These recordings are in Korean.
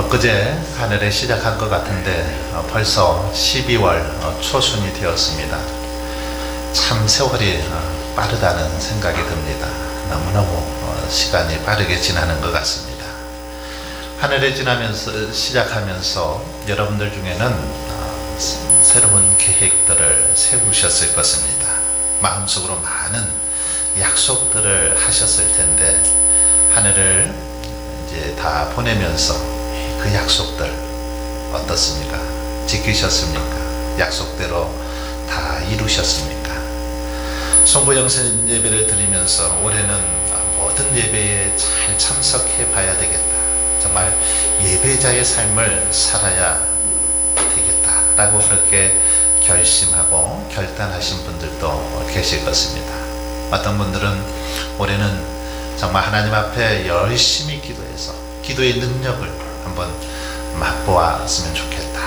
엊그제 하늘에 시작한 것 같은데 벌써 12월 초순이 되었습니다. 참 세월이 빠르다는 생각이 듭니다. 너무너무 시간이 빠르게 지나는 것 같습니다. 하늘에 지나면서 시작하면서 여러분들 중에는 새로운 계획들을 세우셨을 것입니다. 마음속으로 많은 약속들을 하셨을 텐데 하늘을 이제 다 보내면서 그 약속들 어떻습니까? 지키셨습니까? 약속대로 다 이루셨습니까? 송구영신 예배를 드리면서 올해는 모든 예배에 잘 참석해 봐야 되겠다. 정말 예배자의 삶을 살아야 되겠다라고 그렇게 결심하고 결단하신 분들도 계실 것입니다. 어떤 분들은 올해는 정말 하나님 앞에 열심히 기도해서 기도의 능력을 한번 맛보았으면 좋겠다.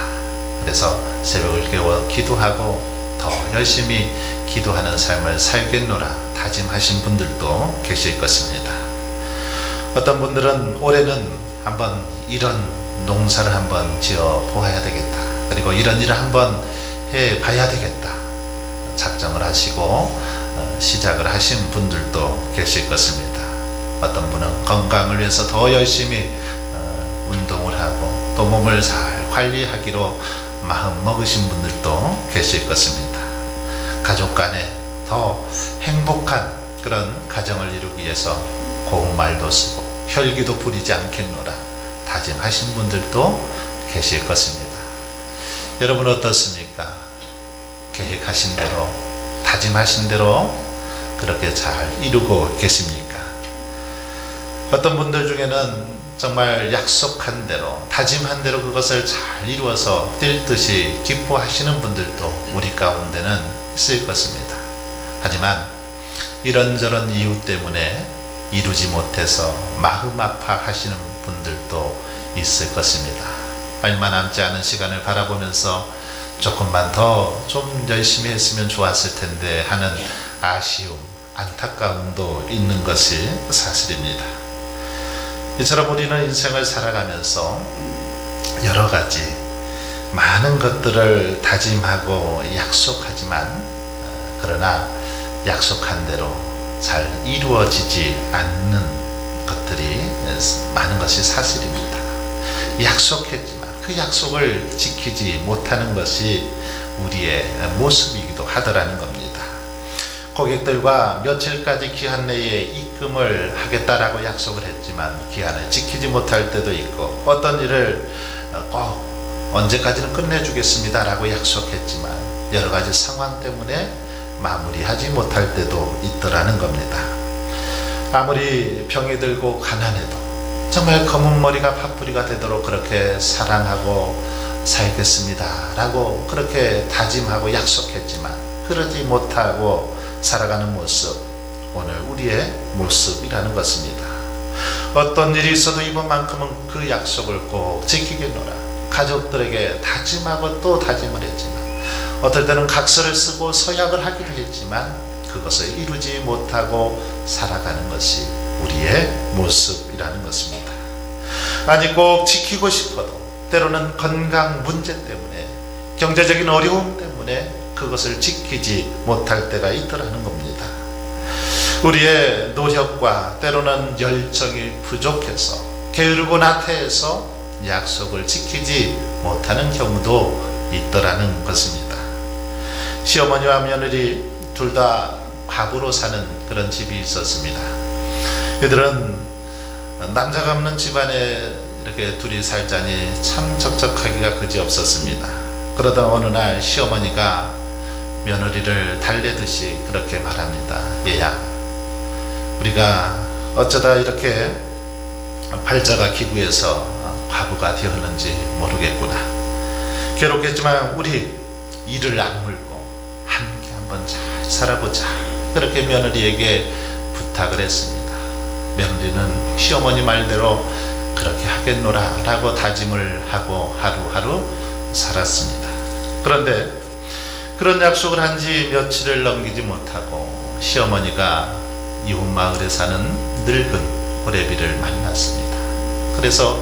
그래서 새벽을 깨워 기도하고 더 열심히 기도하는 삶을 살겠노라 다짐하신 분들도 계실 것입니다. 어떤 분들은 올해는 한번 이런 농사를 한번 지어 보아야 되겠다. 그리고 이런 일을 한번 해 봐야 되겠다. 작정을 하시고 시작을 하신 분들도 계실 것입니다. 어떤 분은 건강을 위해서 더 열심히 운동을 하고 또 몸을 잘 관리하기로 마음 먹으신 분들도 계실 것입니다. 가족 간에 더 행복한 그런 가정을 이루기 위해서 고운 말도 쓰고 혈기도 부리지 않겠노라 다짐하신 분들도 계실 것입니다. 여러분 어떻습니까? 계획하신 대로 다짐하신 대로 그렇게 잘 이루고 계십니까? 어떤 분들 중에는 정말 약속한 대로 다짐한 대로 그것을 잘 이루어서 뛸 듯이 기뻐하시는 분들도 우리 가운데는 있을 것입니다. 하지만 이런저런 이유 때문에 이루지 못해서 마음 아파하시는 분들도 있을 것입니다. 얼마 남지 않은 시간을 바라보면서 조금만 더 좀 열심히 했으면 좋았을 텐데 하는 아쉬움, 안타까움도 있는 것이 사실입니다. 이처럼 우리는 인생을 살아가면서 여러 가지 많은 것들을 다짐하고 약속하지만 그러나 약속한 대로 잘 이루어지지 않는 것들이 많은 것이 사실입니다. 약속했지만 그 약속을 지키지 못하는 것이 우리의 모습이기도 하더라는 겁니다. 고객들과 며칠까지 기한 내에 입금을 하겠다라고 약속을 했지만 기한을 지키지 못할 때도 있고 어떤 일을 꼭 언제까지는 끝내주겠습니다 라고 약속했지만 여러 가지 상황 때문에 마무리하지 못할 때도 있더라는 겁니다. 아무리 병이 들고 가난해도 정말 검은 머리가 팥뿌리가 되도록 그렇게 사랑하고 살겠습니다 라고 그렇게 다짐하고 약속했지만 그러지 못하고 살아가는 모습, 오늘 우리의 모습이라는 것입니다. 어떤 일이 있어도 이번만큼은 그 약속을 꼭 지키겠노라 가족들에게 다짐하고 또 다짐을 했지만 어떨 때는 각서를 쓰고 서약을 하기도 했지만 그것을 이루지 못하고 살아가는 것이 우리의 모습이라는 것입니다. 아니 꼭 지키고 싶어도 때로는 건강 문제 때문에 경제적인 어려움 때문에 그것을 지키지 못할 때가 있더라는 겁니다. 우리의 노력과 때로는 열정이 부족해서 게으르고 나태해서 약속을 지키지 못하는 경우도 있더라는 것입니다. 시어머니와 며느리 둘 다 과부로 사는 그런 집이 있었습니다. 이들은 남자가 없는 집안에 이렇게 둘이 살자니 참 적적하기가 그지없었습니다. 그러다 어느 날 시어머니가 며느리를 달래듯이 그렇게 말합니다. 얘야, 우리가 어쩌다 이렇게 팔자가 기구해서 과부가 되었는지 모르겠구나. 괴롭겠지만 우리 이를 악물고 함께 한번 잘 살아보자. 그렇게 며느리에게 부탁을 했습니다. 며느리는 시어머니 말대로 그렇게 하겠노라 라고 다짐을 하고 하루하루 살았습니다. 그런데 그런 약속을 한 지 며칠을 넘기지 못하고 시어머니가 이웃마을에 사는 늙은 호래비를 만났습니다. 그래서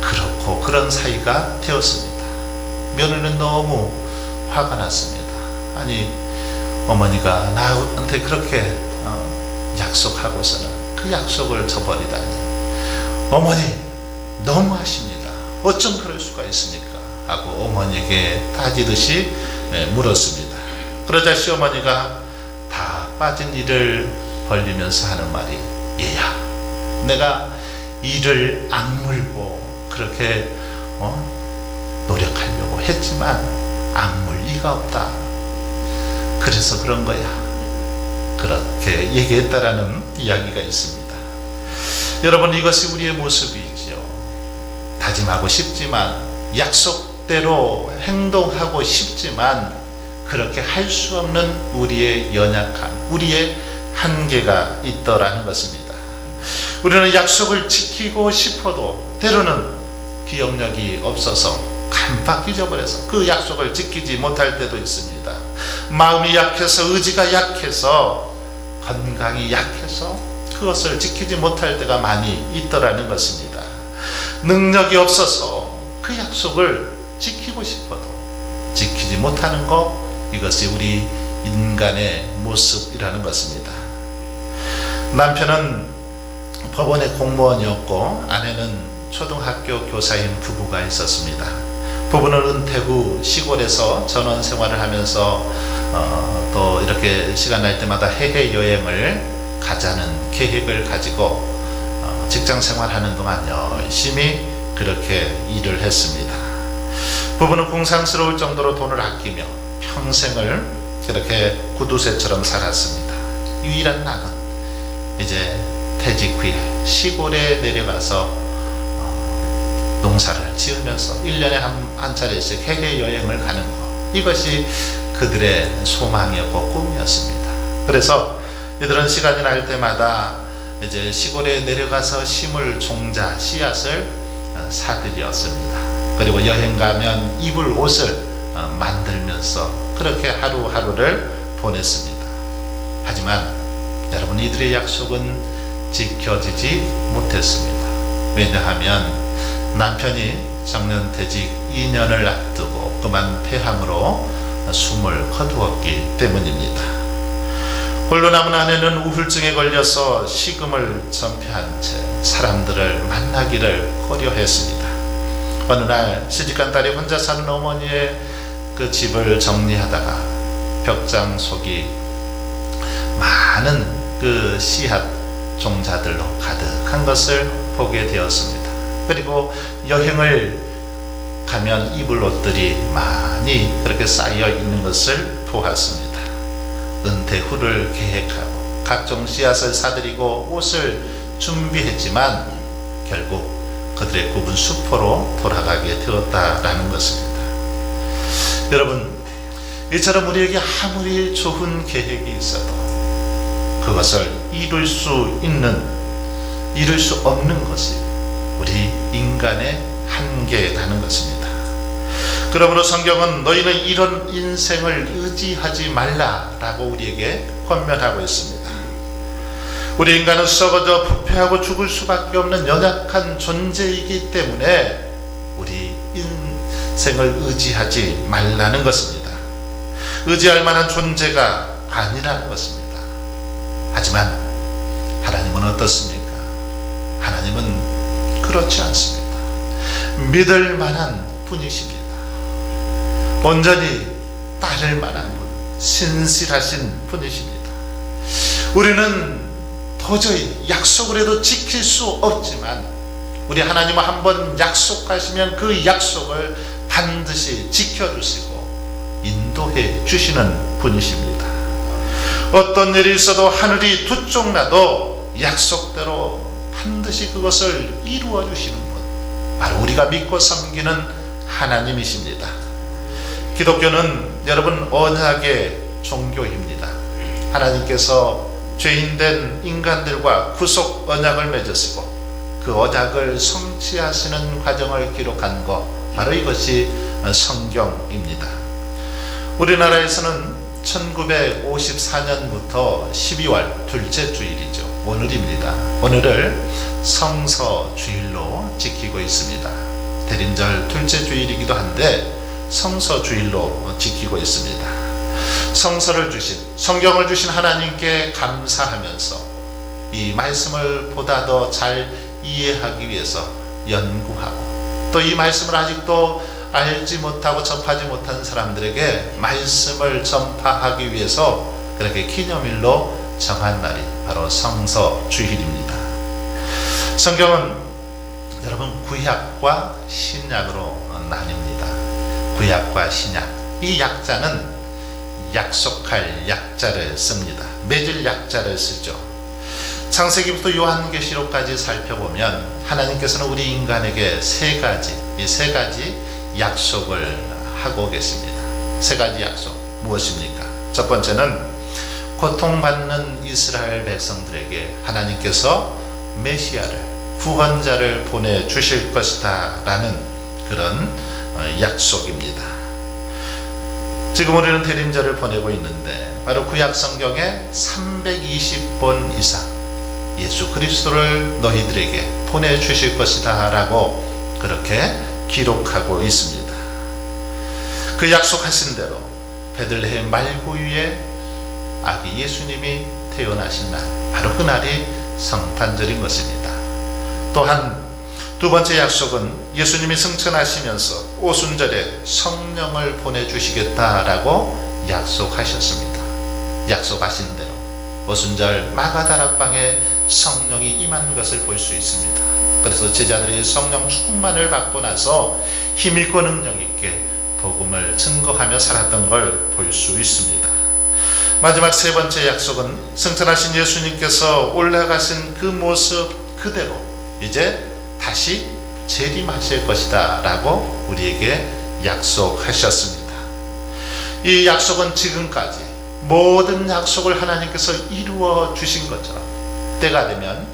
그렇고 그런 사이가 되었습니다. 며느리는 너무 화가 났습니다. 아니, 어머니가 나한테 그렇게 약속하고서는 그 약속을 저버리다니, 어머니 너무하십니다. 어쩜 그럴 수가 있습니까? 하고 어머니에게 따지듯이 물었습니다. 그러자 시어머니가 다 빠진 이를 벌리면서 하는 말이, 얘야, 내가 이를 악물고 그렇게 노력하려고 했지만 악물 이가 없다. 그래서 그런 거야. 그렇게 얘기했다라는 이야기가 있습니다. 여러분, 이것이 우리의 모습이지요. 다짐하고 싶지만, 약속대로 행동하고 싶지만 그렇게 할 수 없는 우리의 연약함, 우리의 한계가 있더라는 것입니다. 우리는 약속을 지키고 싶어도 때로는 기억력이 없어서 깜빡 잊어버려서 그 약속을 지키지 못할 때도 있습니다. 마음이 약해서, 의지가 약해서, 건강이 약해서 그것을 지키지 못할 때가 많이 있더라는 것입니다. 능력이 없어서 그 약속을 지키고 싶어도 지키지 못하는 것, 이것이 우리 인간의 모습이라는 것입니다. 남편은 법원의 공무원이었고 아내는 초등학교 교사인 부부가 있었습니다. 부부는 은퇴 후 시골에서 전원 생활을 하면서 또 이렇게 시간 날 때마다 해외 여행을 가자는 계획을 가지고 직장 생활하는 동안 열심히 그렇게 일을 했습니다. 부부는 궁상스러울 정도로 돈을 아끼며 평생을 그렇게 구두쇠처럼 살았습니다. 유일한 낙은 이제 퇴직 후에 시골에 내려가서 농사를 지으면서 1년에 한 차례씩 해외여행을 가는 것, 이것이 그들의 소망이었고 꿈이었습니다. 그래서 이들은 시간이 날 때마다 이제 시골에 내려가서 심을 종자, 씨앗을 사들였습니다. 그리고 여행 가면 입을 옷을 만들면서 그렇게 하루하루를 보냈습니다. 하지만 여러분, 이들의 약속은 지켜지지 못했습니다. 왜냐하면 남편이 정년퇴직 2년을 앞두고 그만 폐암으로 숨을 거두었기 때문입니다. 홀로 남은 아내는 우울증에 걸려서 식음을 전폐한 채 사람들을 만나기를 꺼려했습니다. 어느 날 시집간 딸이 혼자 사는 어머니의 그 집을 정리하다가 벽장 속이 많은 그 씨앗 종자들로 가득한 것을 보게 되었습니다. 그리고 여행을 가면 입을 옷들이 많이 그렇게 쌓여 있는 것을 보았습니다. 은퇴 후를 계획하고 각종 씨앗을 사들이고 옷을 준비했지만 결국 그들의 꿈은 수포로 돌아가게 되었다라는 것입니다. 여러분, 이처럼 우리에게 아무리 좋은 계획이 있어도 그것을 이룰 수 없는 것이 우리 인간의 한계라는 것입니다. 그러므로 성경은 너희는 이런 인생을 의지하지 말라라고 우리에게 권면하고 있습니다. 우리 인간은 썩어져 부패하고 죽을 수밖에 없는 연약한 존재이기 때문에 우리 인생을 의지하지 말라는 것입니다. 의지할 만한 존재가 아니라는 것입니다. 하지만 하나님은 어떻습니까? 하나님은 그렇지 않습니다. 믿을 만한 분이십니다. 온전히 따를 만한 분, 신실하신 분이십니다. 우리는 도저히 약속을 해도 지킬 수 없지만 우리 하나님은 한번 약속하시면 그 약속을 반드시 지켜주시고 인도해 주시는 분이십니다. 어떤 일이 있어도 하늘이 두 쪽 나도 약속대로 반드시 그것을 이루어 주시는 분, 바로 우리가 믿고 섬기는 하나님이십니다. 기독교는 여러분 언약의 종교입니다. 하나님께서 죄인된 인간들과 구속 언약을 맺으시고 그 언약을 성취하시는 과정을 기록한 것, 바로 이것이 성경입니다. 우리나라에서는 1954년부터 12월 둘째 주일이죠. 오늘입니다. 오늘을 성서주일로 지키고 있습니다. 대림절 둘째 주일이기도 한데 성서주일로 지키고 있습니다. 성서를 주신, 성경을 주신 하나님께 감사하면서 이 말씀을 보다 더 잘 이해하기 위해서 연구하고, 또 이 말씀을 아직도 알지 못하고 접하지 못한 사람들에게 말씀을 전파하기 위해서 그렇게 기념일로 정한 날이 바로 성서주일입니다. 성경은 여러분 구약과 신약으로 나뉩니다. 구약과 신약, 이 약자는 약속할 약자를 씁니다. 맺을 약자를 쓰죠. 창세기부터 요한계시록까지 살펴보면 하나님께서는 우리 인간에게 이 세 가지 약속을 하고 계십니다. 세 가지 약속 무엇입니까? 첫 번째는 고통받는 이스라엘 백성들에게 하나님께서 메시아를, 구원자를 보내주실 것이다 라는 그런 약속입니다. 지금 우리는 대림절을 보내고 있는데 바로 구약 성경에 320번 이상 예수 그리스도를 너희들에게 보내주실 것이다 라고 그렇게 기록하고 있습니다. 그 약속하신 대로 베들레헴 말구유에 아기 예수님이 태어나신 날, 바로 그날이 성탄절인 것입니다. 또한 두 번째 약속은 예수님이 승천하시면서 오순절에 성령을 보내주시겠다라고 약속하셨습니다. 약속하신 대로 오순절 마가다락방에 성령이 임한 것을 볼 수 있습니다. 그래서 제자들이 성령 충만을 받고 나서 힘있고 능력 있게 복음을 증거하며 살았던 걸 볼 수 있습니다. 마지막 세 번째 약속은 승천하신 예수님께서 올라가신 그 모습 그대로 이제 다시 재림하실 것이다 라고 우리에게 약속하셨습니다. 이 약속은 지금까지 모든 약속을 하나님께서 이루어 주신 것처럼 때가 되면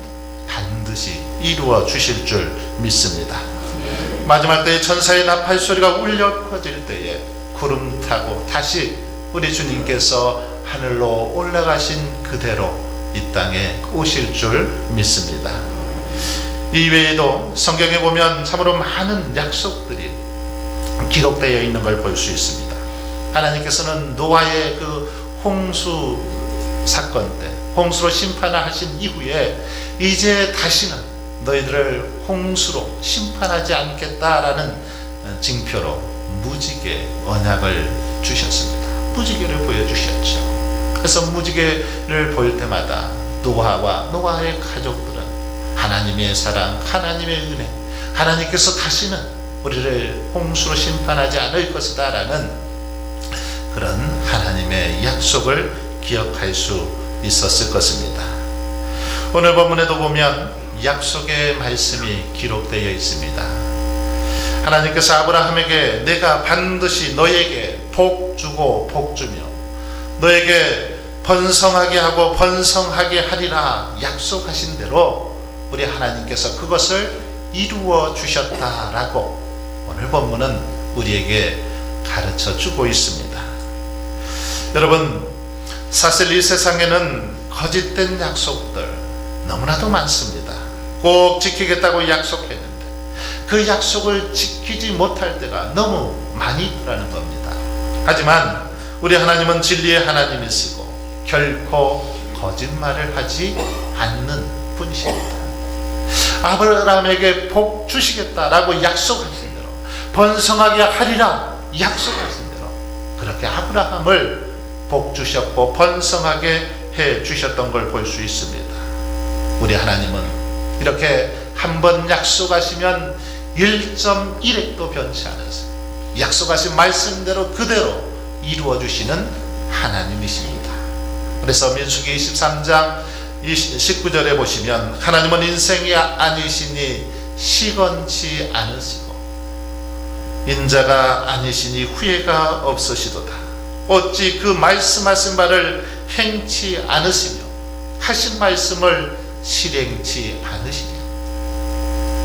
반드시 이루어 주실 줄 믿습니다. 마지막 때에 천사의 나팔 소리가 울려 퍼질 때에 구름 타고 다시 우리 주님께서 하늘로 올라가신 그대로 이 땅에 오실 줄 믿습니다. 이 외에도 성경에 보면 참으로 많은 약속들이 기록되어 있는 걸 볼 수 있습니다. 하나님께서는 노아의 그 홍수 사건 때 홍수로 심판을 하신 이후에 이제 다시는 너희들을 홍수로 심판하지 않겠다라는 징표로 무지개 언약을 주셨습니다. 무지개를 보여주셨죠. 그래서 무지개를 볼 때마다 노아와 노아의 가족들은 하나님의 사랑, 하나님의 은혜, 하나님께서 다시는 우리를 홍수로 심판하지 않을 것이다 라는 그런 하나님의 약속을 기억할 수 있었을 것입니다. 오늘 본문에도 보면 약속의 말씀이 기록되어 있습니다. 하나님께서 아브라함에게 내가 반드시 너에게 복 주고 복 주며 너에게 번성하게 하고 번성하게 하리라 약속하신 대로 우리 하나님께서 그것을 이루어 주셨다라고 오늘 본문은 우리에게 가르쳐 주고 있습니다. 여러분, 사실 이 세상에는 거짓된 약속들 너무나도 많습니다. 꼭 지키겠다고 약속했는데 그 약속을 지키지 못할 때가 너무 많이 있다는 겁니다. 하지만 우리 하나님은 진리의 하나님이시고 결코 거짓말을 하지 않는 분이십니다. 아브라함에게 복 주시겠다라고 약속하신 대로 번성하게 하리라 약속하신 대로 그렇게 아브라함을 복 주셨고 번성하게 해 주셨던 걸 볼 수 있습니다. 우리 하나님은 이렇게 한번 약속하시면 1.1획도 변치 않으세요. 약속하신 말씀대로 그대로 이루어 주시는 하나님이십니다. 그래서 민수기 23장 19절에 보시면 하나님은 인생이 아니시니 시건치 않으시고 인자가 아니시니 후회가 없으시도다. 어찌 그 말씀하신 바를 행치 않으시며 하신 말씀을 실행치 않으시냐.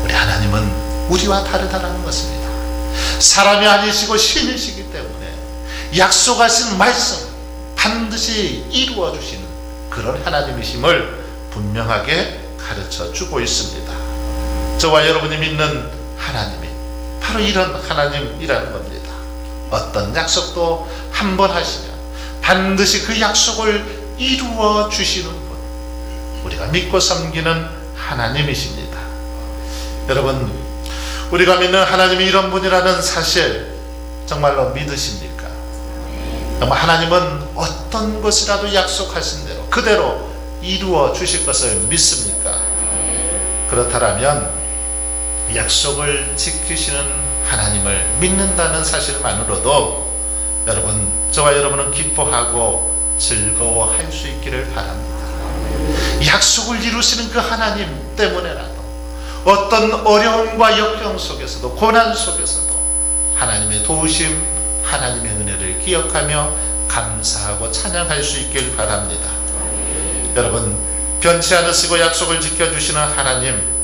우리 하나님은 우리와 다르다는 것입니다. 사람이 아니시고 신이시기 때문에 약속하신 말씀 반드시 이루어 주시는 그런 하나님이심을 분명하게 가르쳐 주고 있습니다. 저와 여러분이 믿는 하나님이 바로 이런 하나님이라는 겁니다. 어떤 약속도 한 번 하시면 반드시 그 약속을 이루어 주시는 분, 우리가 믿고 섬기는 하나님이십니다. 여러분, 우리가 믿는 하나님이 이런 분이라는 사실 정말로 믿으십니까? 정말 하나님은 어떤 것이라도 약속하신 대로 그대로 이루어 주실 것을 믿습니까? 그렇다면 약속을 지키시는 하나님을 믿는다는 사실만으로도 여러분, 저와 여러분은 기뻐하고 즐거워할 수 있기를 바랍니다. 약속을 이루시는 그 하나님 때문에라도 어떤 어려움과 역경 속에서도, 고난 속에서도 하나님의 도우심, 하나님의 은혜를 기억하며 감사하고 찬양할 수 있길 바랍니다. 여러분, 변치 않으시고 약속을 지켜주시는 하나님,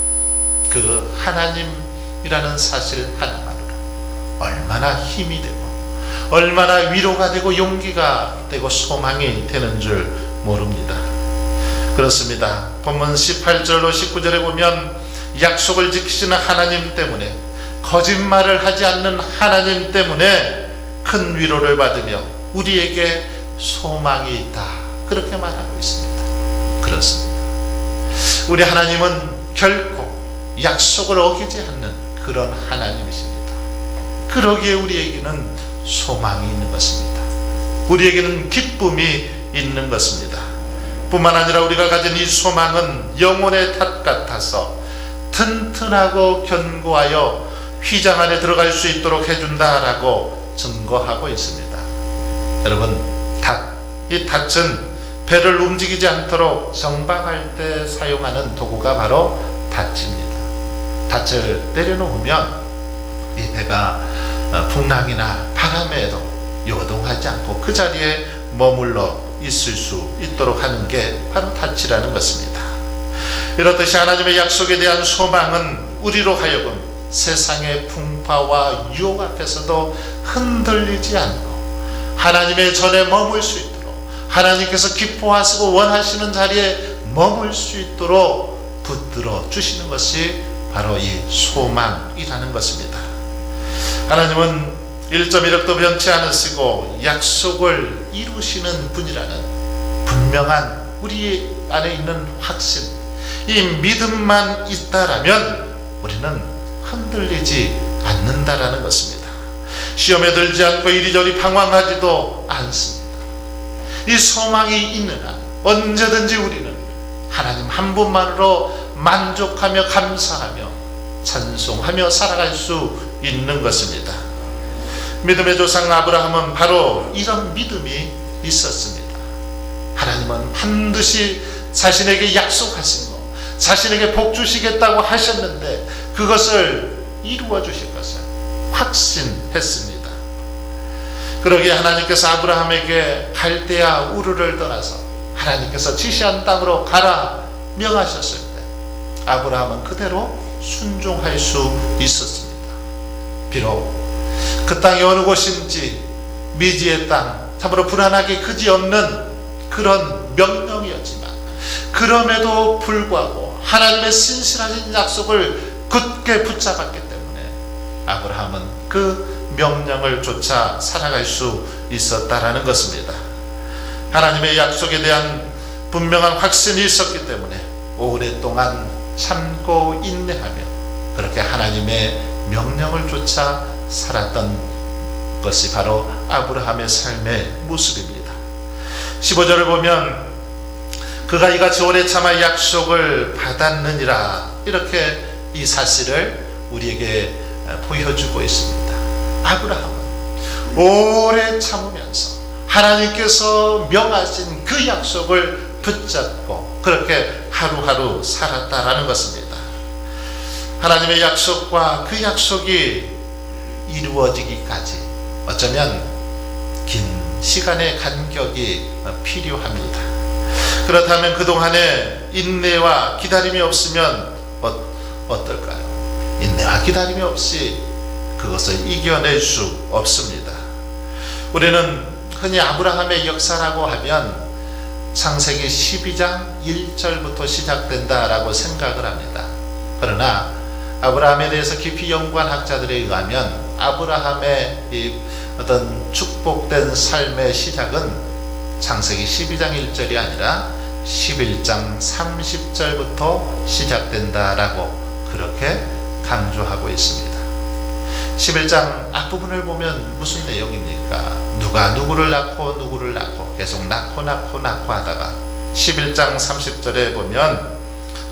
그 하나님이라는 사실 하나만으로 얼마나 힘이 되고 얼마나 위로가 되고 용기가 되고 소망이 되는 줄 모릅니다. 그렇습니다. 본문 18절로 19절에 보면 약속을 지키시는 하나님 때문에, 거짓말을 하지 않는 하나님 때문에 큰 위로를 받으며 우리에게 소망이 있다, 그렇게 말하고 있습니다. 그렇습니다. 우리 하나님은 결코 약속을 어기지 않는 그런 하나님이십니다. 그러기에 우리에게는 소망이 있는 것입니다. 우리에게는 기쁨이 있는 것입니다. 뿐만 아니라 우리가 가진 이 소망은 영혼의 탑 같아서 튼튼하고 견고하여 휘장 안에 들어갈 수 있도록 해준다라고 증거하고 있습니다. 여러분, 이 닷은 배를 움직이지 않도록 정박할 때 사용하는 도구가 바로 닷입니다. 닷을 내려놓으면 이 배가 풍랑이나 바람에도 요동하지 않고 그 자리에 머물러 있을 수 있도록 하는 게 바로 닷이라는 것입니다. 이렇듯이 하나님의 약속에 대한 소망은 우리로 하여금 세상의 풍파와 유혹 앞에서도 흔들리지 않고 하나님의 전에 머물 수 있도록, 하나님께서 기뻐하시고 원하시는 자리에 머물 수 있도록 붙들어 주시는 것이 바로 이 소망이라는 것입니다. 하나님은 1.1억도 변치 않으시고 약속을 이루시는 분이라는 분명한 우리 안에 있는 확신, 이 믿음만 있다라면 우리는 흔들리지 않는다라는 것입니다. 시험에 들지 않고 이리저리 방황하지도 않습니다. 이 소망이 있는 한 언제든지 우리는 하나님 한 분만으로 만족하며 감사하며 찬송하며 살아갈 수 있는 것입니다. 믿음의 조상 아브라함은 바로 이런 믿음이 있었습니다. 하나님은 반드시 자신에게 약속하신 것, 자신에게 복 주시겠다고 하셨는데 그것을 이루어 주실 것을 확신했습니다. 그러기에 하나님께서 아브라함에게 갈대아 우르를 떠나서 하나님께서 지시한 땅으로 가라 명하셨을 때 아브라함은 그대로 순종할 수 있었습니다. 비록 그 땅이 어느 곳인지 미지의 땅, 참으로 불안하기 그지없는 그런 명령이었지만 그럼에도 불구하고 하나님의 신실하신 약속을 굳게 붙잡았기 때문에 아브라함은 그 명령을 쫓아 살아갈 수 있었다라는 것입니다. 하나님의 약속에 대한 분명한 확신이 있었기 때문에 오랫동안 참고 인내하며 그렇게 하나님의 명령을 쫓아 살았던 것이 바로 아브라함의 삶의 모습입니다. 15절을 보면 그가 이같이 오래 참아 약속을 받았느니라, 이렇게 이 사실을 우리에게 보여주고 있습니다. 아브라함은 오래 참으면서 하나님께서 명하신 그 약속을 붙잡고 그렇게 하루하루 살았다라는 것입니다. 하나님의 약속과 그 약속이 이루어지기까지 어쩌면 긴 시간의 간격이 필요합니다. 그렇다면 그동안에 인내와 기다림이 없으면 어떨까요? 인내와 기다림이 없이 그것을 이겨낼 수 없습니다. 우리는 흔히 아브라함의 역사라고 하면 창세기 12장 1절부터 시작된다라고 생각을 합니다. 그러나 아브라함에 대해서 깊이 연구한 학자들에 의하면 아브라함의 이 어떤 축복된 삶의 시작은 창세기 12장 1절이 아니라 11장 30절부터 시작된다라고 그렇게 강조하고 있습니다. 11장 앞부분을 보면 무슨 내용입니까? 누가 누구를 낳고 계속 낳고 하다가 11장 30절에 보면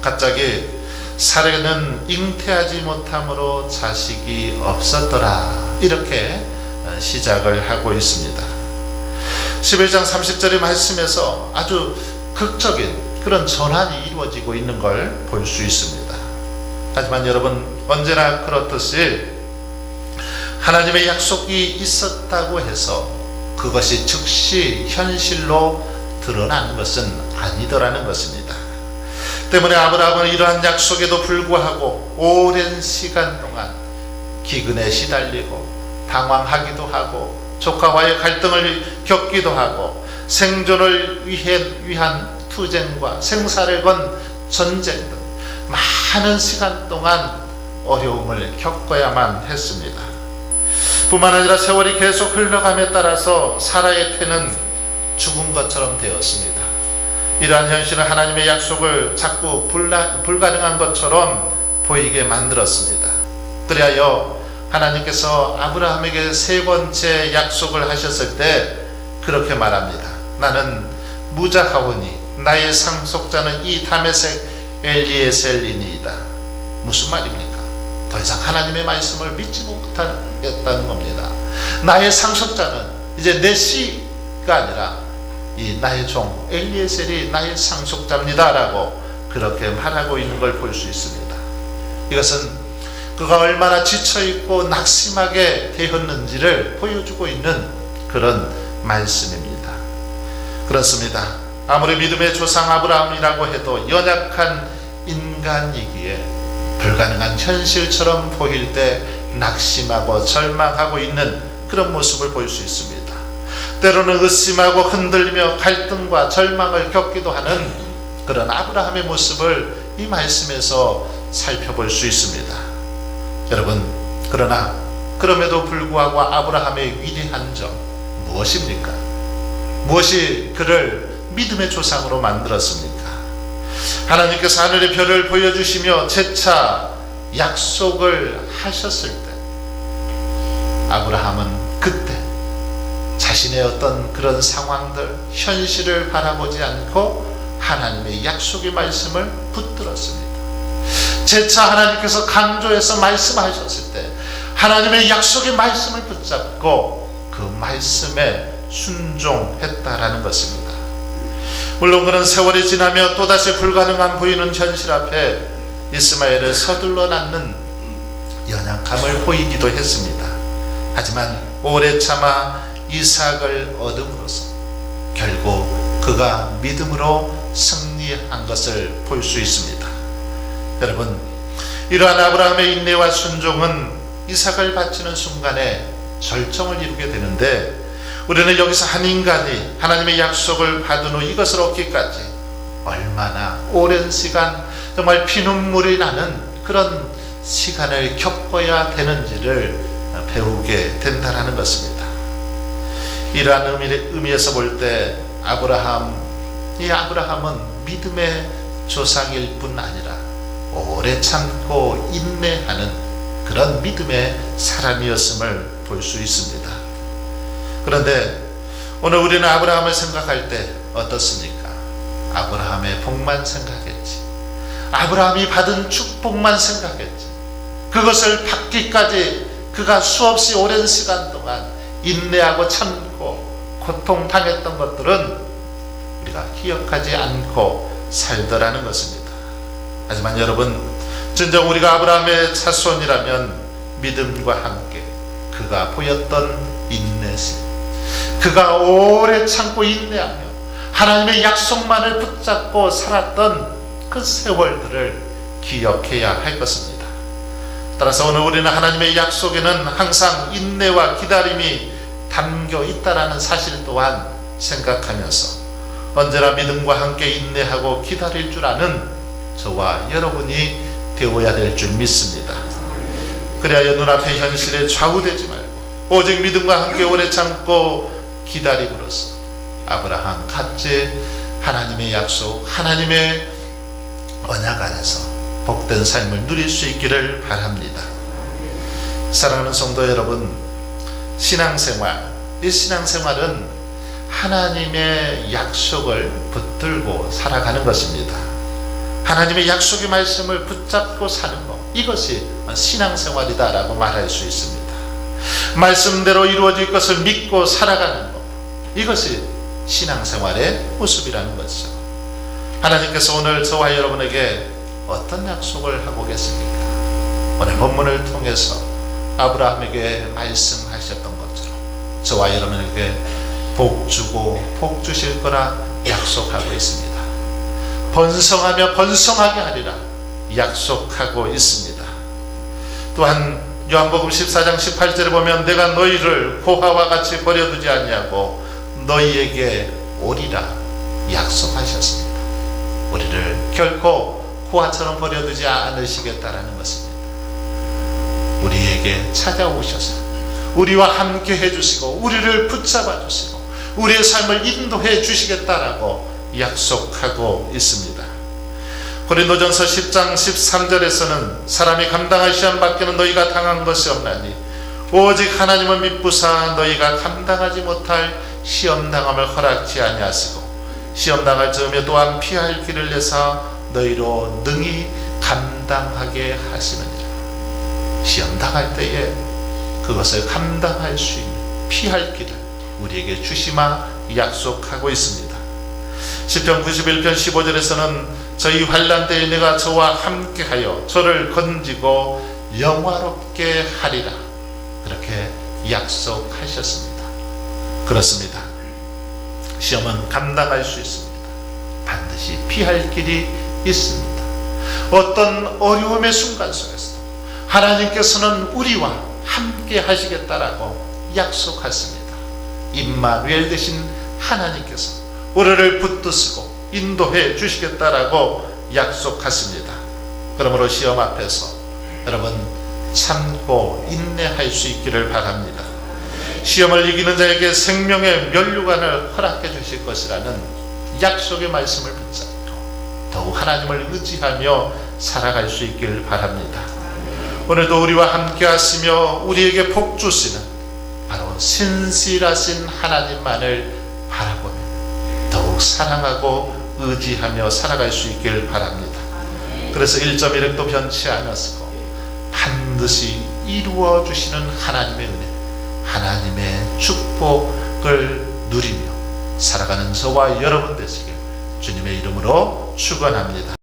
갑자기 사례는 잉태하지 못함으로 자식이 없었더라, 이렇게 시작을 하고 있습니다. 11장 30절의 말씀에서 아주 극적인 그런 전환이 이루어지고 있는 걸 볼 수 있습니다. 하지만 여러분, 언제나 그렇듯이 하나님의 약속이 있었다고 해서 그것이 즉시 현실로 드러나는 것은 아니더라는 것입니다. 때문에 아브라함은 이러한 약속에도 불구하고 오랜 시간 동안 기근에 시달리고 당황하기도 하고 조카와의 갈등을 겪기도 하고 생존을 위한 투쟁과 생사를 건 전쟁 등 많은 시간 동안 어려움을 겪어야만 했습니다. 뿐만 아니라 세월이 계속 흘러감에 따라서 사라의 태는 죽은 것처럼 되었습니다. 이러한 현실은 하나님의 약속을 자꾸 불가능한 것처럼 보이게 만들었습니다. 그리하여 하나님께서 아브라함에게 세 번째 약속을 하셨을 때 그렇게 말합니다. 나는 무자하오니 나의 상속자는 이 다메섹 엘리에셀이니이다. 무슨 말입니까? 더 이상 하나님의 말씀을 믿지 못하겠다는 겁니다. 나의 상속자는 이제 내 씨가 아니라 이 나의 종 엘리에셀이 나의 상속자입니다 라고 그렇게 말하고 있는 걸 볼 수 있습니다. 이것은 그가 얼마나 지쳐있고 낙심하게 되었는지를 보여주고 있는 그런 말씀입니다. 그렇습니다. 아무리 믿음의 조상 아브라함이라고 해도 연약한 인간이기에 불가능한 현실처럼 보일 때 낙심하고 절망하고 있는 그런 모습을 볼 수 있습니다. 때로는 의심하고 흔들리며 갈등과 절망을 겪기도 하는 그런 아브라함의 모습을 이 말씀에서 살펴볼 수 있습니다. 여러분, 그러나 그럼에도 불구하고 아브라함의 위대한 점 무엇입니까? 무엇이 그를 믿음의 조상으로 만들었습니까? 하나님께서 하늘의 별을 보여주시며 재차 약속을 하셨을 때 아브라함은 그때 자신의 어떤 그런 상황들, 현실을 바라보지 않고 하나님의 약속의 말씀을 붙들었습니다. 재차 하나님께서 강조해서 말씀하셨을 때 하나님의 약속의 말씀을 붙잡고 그 말씀에 순종했다라는 것입니다. 물론 그는 세월이 지나며 또다시 불가능한 보이는 현실 앞에 이스마엘을 서둘러 낳는 연약함을 보이기도 했습니다. 하지만 오래 참아 이삭을 얻음으로써 결국 그가 믿음으로 승리한 것을 볼 수 있습니다. 여러분, 이러한 아브라함의 인내와 순종은 이삭을 바치는 순간에 절정을 이루게 되는데, 우리는 여기서 한 인간이 하나님의 약속을 받은 후 이것을 얻기까지 얼마나 오랜 시간, 정말 피눈물이 나는 그런 시간을 겪어야 되는지를 배우게 된다는 것입니다. 이러한 의미에서 볼 때 이 아브라함은 믿음의 조상일 뿐 아니라 오래 참고 인내하는 그런 믿음의 사람이었음을 볼 수 있습니다. 그런데 오늘 우리는 아브라함을 생각할 때 어떻습니까? 아브라함의 복만 생각했지, 아브라함이 받은 축복만 생각했지, 그것을 받기까지 그가 수없이 오랜 시간 동안 인내하고 참고 고통당했던 것들은 우리가 기억하지 않고 살더라는 것입니다. 하지만 여러분, 진정 우리가 아브라함의 자손이라면 믿음과 함께 그가 보였던 인내심, 그가 오래 참고 인내하며 하나님의 약속만을 붙잡고 살았던 그 세월들을 기억해야 할 것입니다. 따라서 오늘 우리는 하나님의 약속에는 항상 인내와 기다림이 담겨 있다라는 사실 또한 생각하면서 언제나 믿음과 함께 인내하고 기다릴 줄 아는 저와 여러분이 되어야 될 줄 믿습니다. 그래야 눈앞의 현실에 좌우되지 말고 오직 믿음과 함께 오래 참고 기다림으로써 아브라함 같이 하나님의 약속, 하나님의 언약 안에서 복된 삶을 누릴 수 있기를 바랍니다. 사랑하는 성도 여러분, 신앙생활, 이 신앙생활은 하나님의 약속을 붙들고 살아가는 것입니다. 하나님의 약속의 말씀을 붙잡고 사는 것, 이것이 신앙생활이다라고 말할 수 있습니다. 말씀대로 이루어질 것을 믿고 살아가는 것, 이것이 신앙생활의 모습이라는 것이죠. 하나님께서 오늘 저와 여러분에게 어떤 약속을 하고 계십니까? 오늘 본문을 통해서 아브라함에게 말씀하셨던 것처럼 저와 여러분에게 복 주고 복 주실 거라 약속하고 있습니다. 번성하며 번성하게 하리라 약속하고 있습니다. 또한 요한복음 14장 18절에 보면 내가 너희를 고아와 같이 버려두지 아니하고 너희에게 오리라 약속하셨습니다. 우리를 결코 고아처럼 버려두지 않으시겠다라는 것입니다. 우리에게 찾아오셔서 우리와 함께 해주시고 우리를 붙잡아 주시고 우리의 삶을 인도해 주시겠다라고 약속하고 있습니다. 고린도전서 10장 13절에서는 사람이 감당할 시험 밖에는 너희가 당한 것이 없나니 오직 하나님을 믿부사 너희가 감당하지 못할 시험당함을 허락지 아니하시고 시험당할 즈음에 또한 피할 길을 내사 너희로 능히 감당하게 하시느니라. 시험당할 때에 그것을 감당할 수 있는 피할 길을 우리에게 주시마 약속하고 있습니다. 시편 91편 15절에서는 저희 환난 때에 내가 저와 함께하여 저를 건지고 영화롭게 하리라 그렇게 약속하셨습니다. 그렇습니다. 시험은 감당할 수 있습니다. 반드시 피할 길이 있습니다. 어떤 어려움의 순간 속에서 하나님께서는 우리와 함께 하시겠다라고 약속하십니다. 임마누엘 되신 하나님께서 우리를 붙드시고 인도해 주시겠다라고 약속하십니다. 그러므로 시험 앞에서 여러분 참고 인내할 수 있기를 바랍니다. 시험을 이기는 자에게 생명의 면류관을 허락해 주실 것이라는 약속의 말씀을 붙잡고 더욱 하나님을 의지하며 살아갈 수 있기를 바랍니다. 오늘도 우리와 함께 하시며 우리에게 복 주시는 바로 신실하신 하나님만을 바라보며 더욱 사랑하고 의지하며 살아갈 수 있기를 바랍니다. 그래서 1.1획도 변치 않았고 반드시 이루어 주시는 하나님의 은혜, 하나님의 축복을 누리며 살아가는 저와 여러분 되시길 주님의 이름으로 축원합니다.